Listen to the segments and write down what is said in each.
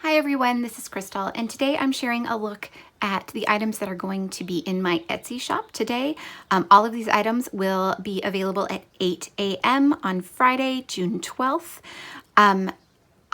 Hi everyone, this is Crystal, and today I'm sharing a look at the items that are going to be in my Etsy shop today. All of these items will be available at 8 a.m. on Friday, June 12th.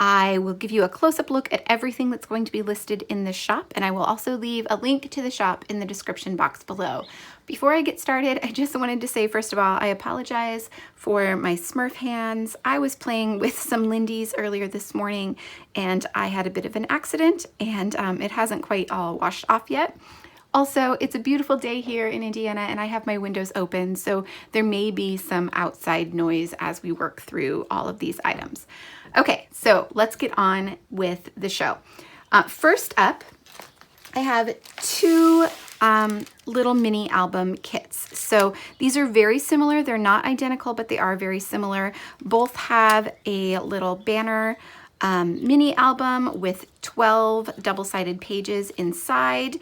I will give you a close-up look at everything that's going to be listed in this shop, and I will also leave a link to the shop in the description box below. Before I get started, I just wanted to say, first of all, I apologize for my Smurf hands. I was playing with some Lindy's earlier this morning, and I had a bit of an accident, and it hasn't quite all washed off yet. Also, it's a beautiful day here in Indiana, and I have my windows open, so there may be some outside noise as we work through all of these items. Okay, so let's get on with the show. First up, I have two little mini album kits. So these are very similar. They're not identical, but they are very similar. Both have a little banner mini album with 12 double-sided pages inside,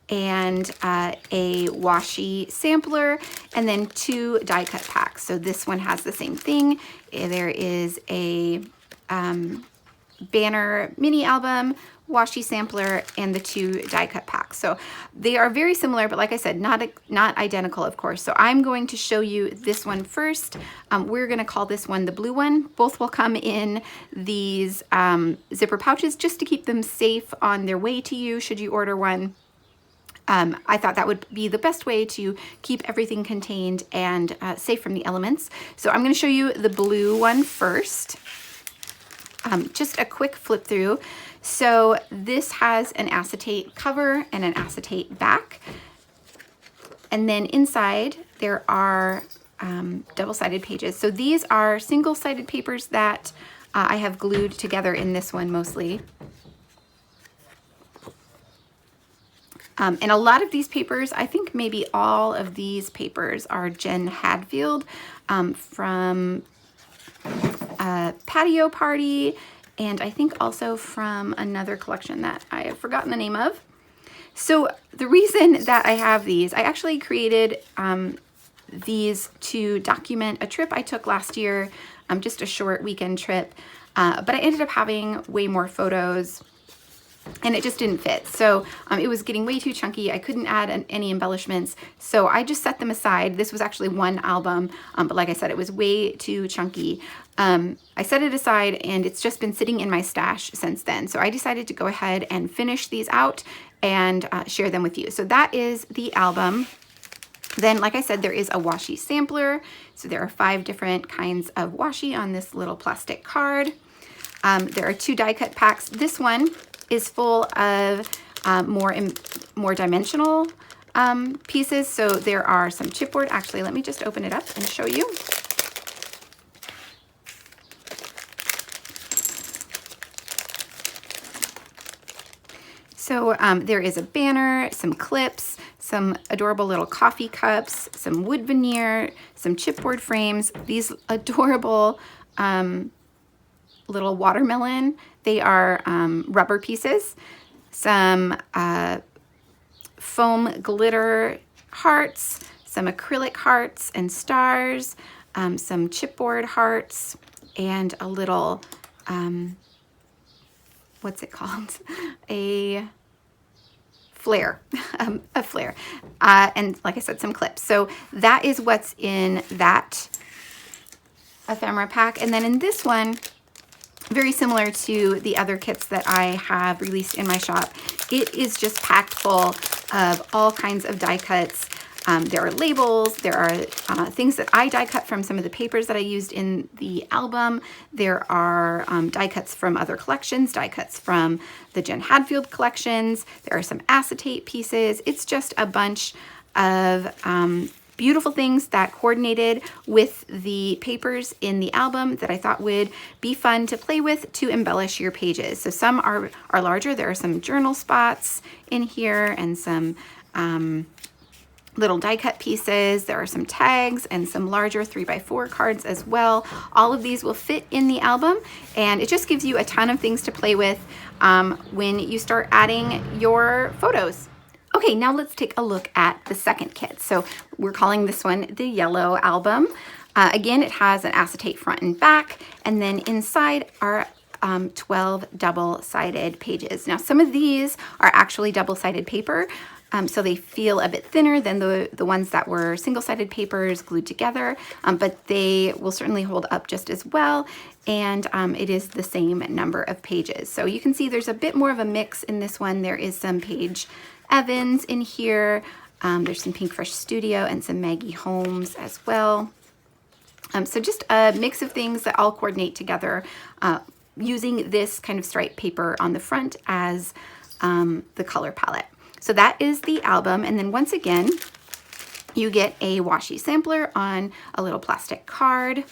and a washi sampler, and then two die cut packs. So this one has the same thing. There is a banner mini album, washi sampler, and the two die cut packs. So they are very similar, but like I said, not identical, of course. So I'm going to show you this one first. We're going to call this one the blue one. Both will come in these zipper pouches just to keep them safe on their way to you should you order one. I thought that would be the best way to keep everything contained and safe from the elements. So I'm going to show you the blue one first. Just a quick flip through. So this has an acetate cover and an acetate back. And then inside there are double-sided pages. So these are single-sided papers that I have glued together in this one mostly. And a lot of these papers, I think maybe all of these papers are Jen Hadfield from Patio Party, and I think also from another collection that I have forgotten the name of. So the reason that I have these, I actually created these to document a trip I took last year, just a short weekend trip, but I ended up having way more photos, and it just didn't fit. So it was getting way too chunky. I couldn't add any embellishments. So I just set them aside. This was actually one album, but like I said, it was way too chunky. I set it aside, and it's just been sitting in my stash since then. So I decided to go ahead and finish these out and share them with you. So that is the album. Then, like I said, there is a washi sampler. So there are 5 different kinds of washi on this little plastic card. There are 2 die cut packs. This one is full of more dimensional pieces. So there are some chipboard. Actually, let me just open it up and show you. So there is a banner, some clips, some adorable little coffee cups, some wood veneer, some chipboard frames, these adorable little watermelon. They are rubber pieces, some foam glitter hearts, some acrylic hearts and stars, some chipboard hearts, and a little, what's it called? A flare, a flare. And like I said, some clips. So that is what's in that ephemera pack. And then in this one, very similar to the other kits that I have released in my shop, it is just packed full of all kinds of die cuts. There are labels, there are things that I die cut from some of the papers that I used in the album. There are die cuts from other collections, die cuts from the Jen Hadfield collections. There are some acetate pieces. It's just a bunch of beautiful things that coordinated with the papers in the album that I thought would be fun to play with to embellish your pages. So some are larger. There are some journal spots in here and some little die cut pieces. There are some tags and some larger 3x4 cards as well. All of these will fit in the album, and it just gives you a ton of things to play with when you start adding your photos. Okay, now let's take a look at the second kit. So we're calling this one the yellow album. Again, it has an acetate front and back, and then inside are 12 double-sided pages. Now, some of these are actually double-sided paper, so they feel a bit thinner than the ones that were single-sided papers glued together, but they will certainly hold up just as well, and it is the same number of pages. So you can see there's a bit more of a mix in this one. There is some Paige Evans in here. There's some Pink Fresh Studio and some Maggie Holmes as well. So just a mix of things that all coordinate together using this kind of striped paper on the front as the color palette. So that is the album, and then once again, you get a washi sampler on a little plastic card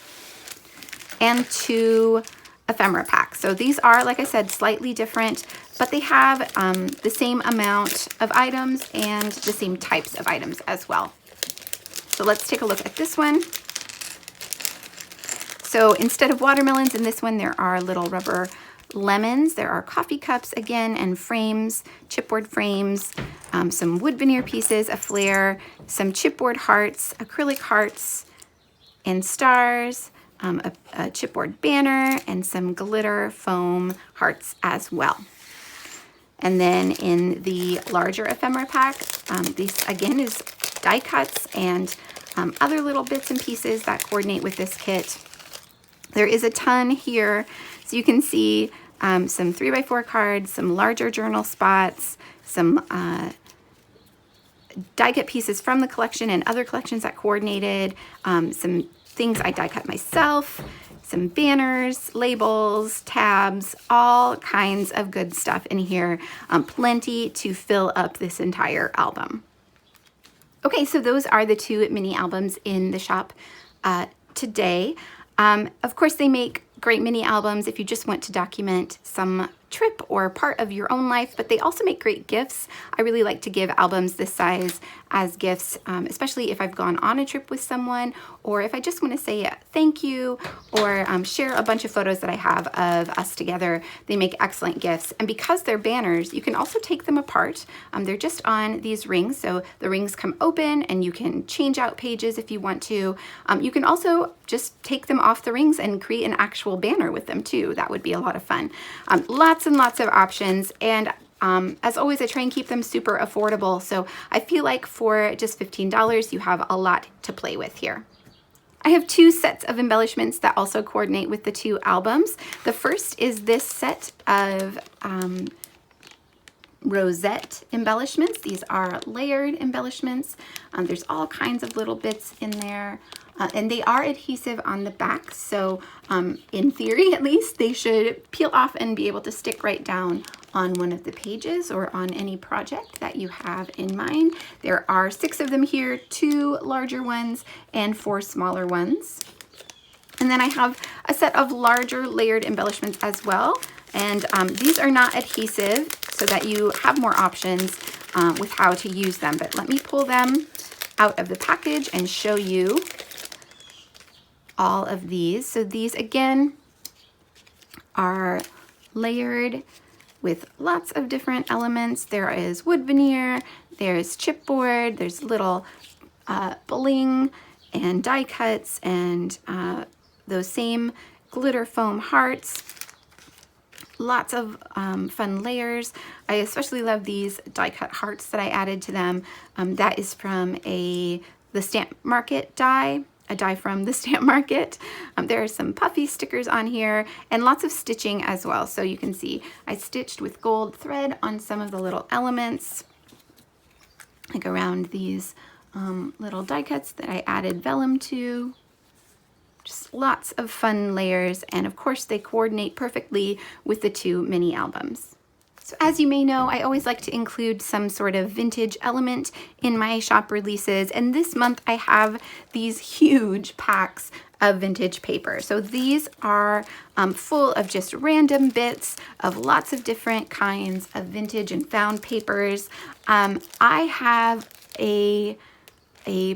and 2 ephemera packs. So these are, like I said, slightly different, but they have the same amount of items and the same types of items as well. So let's take a look at this one. So instead of watermelons in this one, there are little rubber lemons. There are coffee cups again and frames, chipboard frames, some wood veneer pieces, a flare, some chipboard hearts, acrylic hearts, and stars, a chipboard banner, and some glitter foam hearts as well. And then in the larger ephemera pack, this again is die cuts and other little bits and pieces that coordinate with this kit. There is a ton here, so you can see some 3x4 cards, some larger journal spots, some die cut pieces from the collection and other collections that coordinated, some things I die cut myself, some banners, labels, tabs, all kinds of good stuff in here, plenty to fill up this entire album. Okay, so those are the 2 mini albums in the shop today. Of course, they make great mini albums if you just want to document some trip or part of your own life, but they also make great gifts. I really like to give albums this size as gifts, especially if I've gone on a trip with someone, or if I just want to say thank you, or share a bunch of photos that I have of us together. They make excellent gifts. And because they're banners, you can also take them apart. They're just on these rings, so the rings come open and you can change out pages if you want to. You can also just take them off the rings and create an actual banner with them too. That would be a lot of fun. Lots and lots of options, and as always, I try and keep them super affordable, so I feel like for just $15 you have a lot to play with here. I have 2 sets of embellishments that also coordinate with the 2 albums. The first is this set of rosette embellishments. These are layered embellishments. There's all kinds of little bits in there. And they are adhesive on the back, so in theory at least, they should peel off and be able to stick right down on one of the pages or on any project that you have in mind. There are 6 of them here, 2 larger ones and 4 smaller ones. And then I have a set of larger layered embellishments as well, and these are not adhesive, so that you have more options with how to use them. But let me pull them out of the package and show you all of these. So these again are layered with lots of different elements. There is wood veneer, there's chipboard, there's little bling and die cuts, and those same glitter foam hearts. Lots of fun layers. I especially love these die cut hearts that I added to them. That is from the Stamp Market die, a die from the Stamp Market. There are some puffy stickers on here and lots of stitching as well. So you can see I stitched with gold thread on some of the little elements, like around these little die cuts that I added vellum to. Just lots of fun layers, and of course they coordinate perfectly with the 2 mini albums. So as you may know, I always like to include some sort of vintage element in my shop releases, and this month I have these huge packs of vintage paper. So these are full of just random bits of lots of different kinds of vintage and found papers. I have a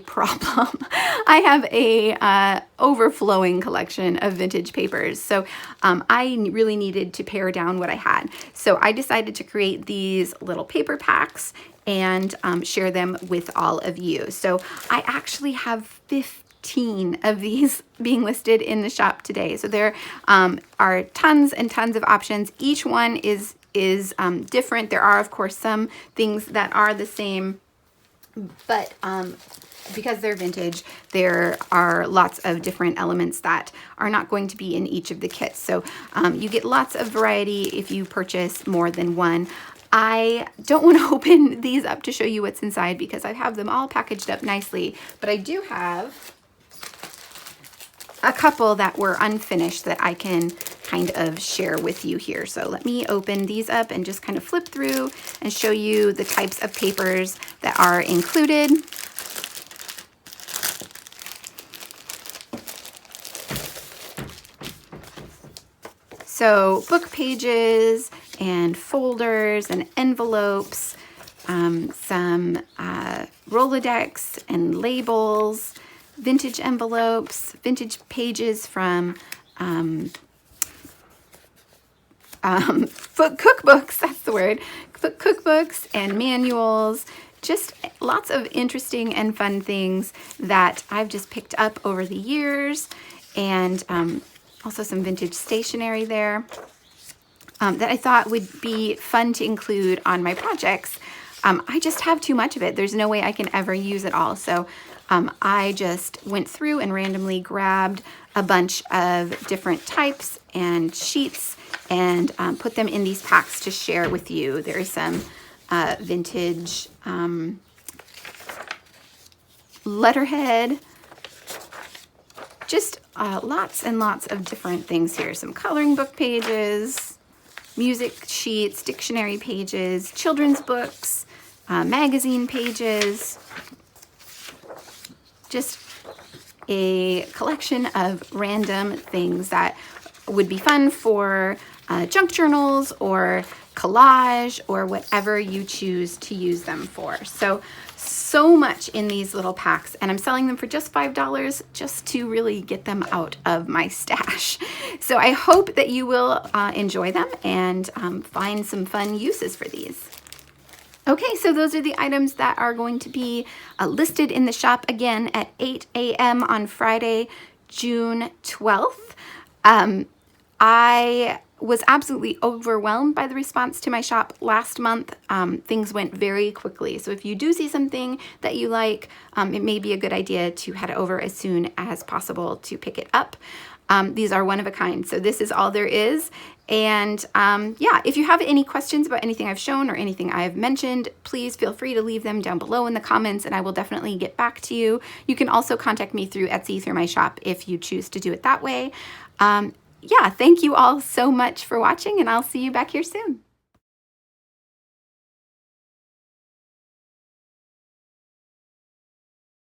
problem. I have a overflowing collection of vintage papers. So I really needed to pare down what I had. So I decided to create these little paper packs and share them with all of you. So I actually have 15 13 of these being listed in the shop today. So there are tons and tons of options. Each one is different. There are, of course, some things that are the same, but because they're vintage, there are lots of different elements that are not going to be in each of the kits. So you get lots of variety if you purchase more than one. I don't want to open these up to show you what's inside because I have them all packaged up nicely, but I do have a couple that were unfinished that I can kind of share with you here. So let me open these up and just kind of flip through and show you the types of papers that are included. So book pages and folders and envelopes, some Rolodex and labels, vintage envelopes, vintage pages from cookbooks, that's the word, cookbooks and manuals, just lots of interesting and fun things that I've just picked up over the years, and also some vintage stationery there that I thought would be fun to include on my projects. I just have too much of it. There's no way I can ever use it all. So I just went through and randomly grabbed a bunch of different types and sheets and put them in these packs to share with you. There is some vintage letterhead, just lots and lots of different things here. Some coloring book pages, music sheets, dictionary pages, children's books, magazine pages, just a collection of random things that would be fun for junk journals or collage or whatever you choose to use them for. So much in these little packs, and I'm selling them for just $5 just to really get them out of my stash. So I hope that you will enjoy them and find some fun uses for these. Okay, so those are the items that are going to be listed in the shop again at 8 a.m. on Friday, June 12th. I was absolutely overwhelmed by the response to my shop last month. Things went very quickly. So if you do see something that you like, it may be a good idea to head over as soon as possible to pick it up. These are one of a kind, so this is all there is. And yeah, if you have any questions about anything I've shown or anything I've mentioned, please feel free to leave them down below in the comments and I will definitely get back to you. You can also contact me through Etsy, through my shop, if you choose to do it that way. Yeah, thank you all so much for watching, and I'll see you back here soon.